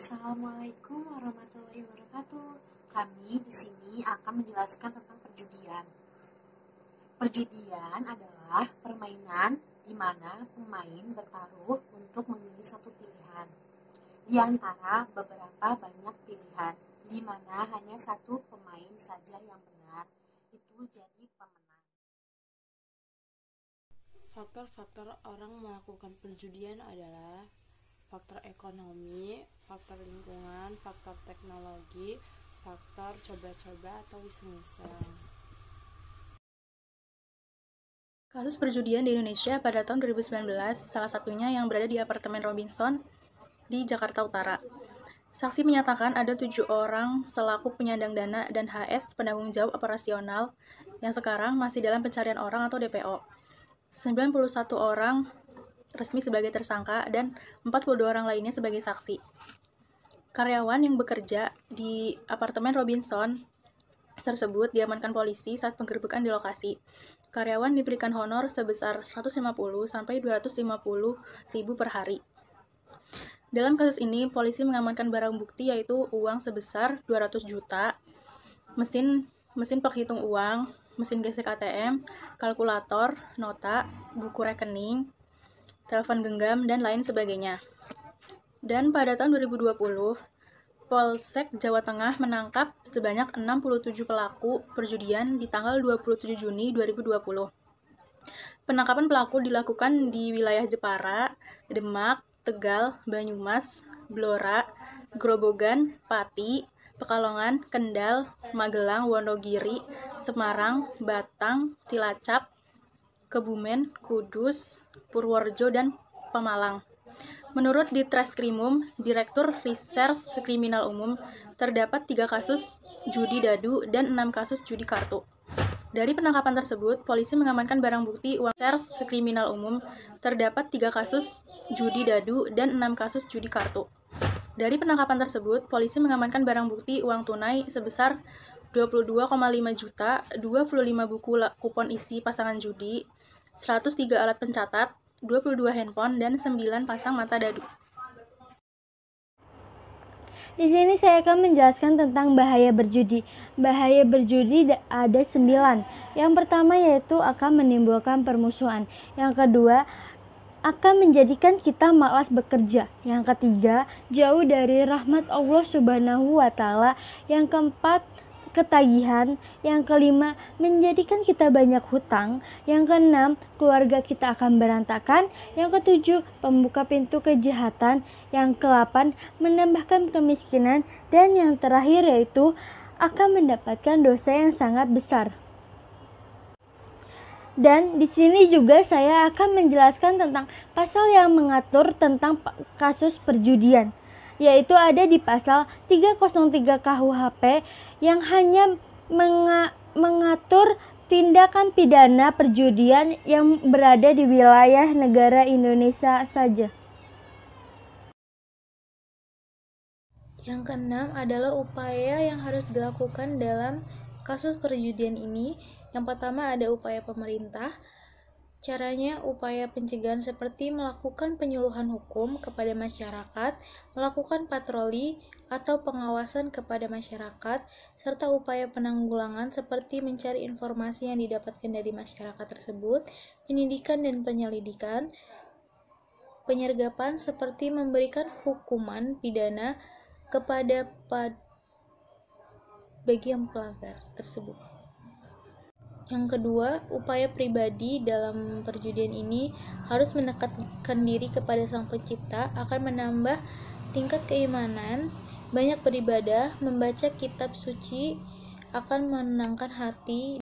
Assalamualaikum warahmatullahi wabarakatuh. Kami di sini akan menjelaskan tentang perjudian. Perjudian adalah permainan di mana pemain bertaruh untuk memilih satu pilihan di antara beberapa banyak pilihan, di mana hanya satu pemain saja yang benar itu jadi pemenang. Faktor-faktor orang melakukan perjudian adalah faktor ekonomi, faktor lingkungan, faktor teknologi, faktor coba-coba atau iseng-iseng. Kasus perjudian di Indonesia pada tahun 2019, salah satunya yang berada di apartemen Robinson di Jakarta Utara. Saksi menyatakan ada 7 orang selaku penyandang dana dan HS penanggung jawab operasional yang sekarang masih dalam pencarian orang atau DPO. 91 orang resmi sebagai tersangka dan 42 orang lainnya sebagai saksi. Karyawan yang bekerja di apartemen Robinson tersebut diamankan polisi saat penggerbekan di lokasi. Karyawan diberikan honor sebesar 150 sampai 250 ribu per hari. Dalam kasus ini, polisi mengamankan barang bukti yaitu uang sebesar 200 juta, mesin penghitung uang, mesin gesek ATM, kalkulator, nota, buku rekening, telepon genggam, dan lain sebagainya. Dan pada tahun 2020, Polsek Jawa Tengah menangkap sebanyak 67 pelaku perjudian di tanggal 27 Juni 2020. Penangkapan pelaku dilakukan di wilayah Jepara, Demak, Tegal, Banyumas, Blora, Grobogan, Pati, Pekalongan, Kendal, Magelang, Wonogiri, Semarang, Batang, Cilacap, Kebumen, Kudus, Purworejo, dan Pemalang. Menurut Ditreskrimum, Direktur Reserse Kriminal Umum, terdapat 3 kasus judi dadu dan 6 kasus judi kartu. Dari penangkapan tersebut, polisi mengamankan barang bukti uang Reserse Kriminal Umum, terdapat 3 kasus judi dadu dan 6 kasus judi kartu. Dari penangkapan tersebut, polisi mengamankan barang bukti uang tunai sebesar 22,5 juta, 25 buku kupon isi pasangan judi, 103 alat pencatat, 22 handphone, dan 9 pasang mata dadu. Di sini saya akan menjelaskan tentang bahaya berjudi. Bahaya berjudi ada 9. Yang pertama yaitu akan menimbulkan permusuhan. Yang kedua, akan menjadikan kita malas bekerja. Yang ketiga, jauh dari rahmat Allah Subhanahu wa Ta'ala. Yang keempat, ketagihan. Yang kelima, menjadikan kita banyak hutang. Yang keenam, keluarga kita akan berantakan. Yang ketujuh, pembuka pintu kejahatan. Yang ke-8, menambahkan kemiskinan. Dan yang terakhir yaitu akan mendapatkan dosa yang sangat besar. Dan di sini juga saya akan menjelaskan tentang pasal yang mengatur tentang kasus perjudian, yaitu ada di pasal 303 KUHP yang hanya mengatur tindakan pidana perjudian yang berada di wilayah negara Indonesia saja. Yang keenam adalah upaya yang harus dilakukan dalam kasus perjudian ini. Yang pertama ada upaya pemerintah. Caranya, upaya pencegahan seperti melakukan penyuluhan hukum kepada masyarakat, melakukan patroli atau pengawasan kepada masyarakat, serta upaya penanggulangan seperti mencari informasi yang didapatkan dari masyarakat tersebut, penyidikan dan penyelidikan, penyergapan seperti memberikan hukuman pidana kepada bagi yang pelanggar tersebut. Yang kedua, upaya pribadi dalam perjudian ini harus mendekatkan diri kepada Sang Pencipta, akan menambah tingkat keimanan, banyak beribadah, membaca kitab suci, akan menenangkan hati.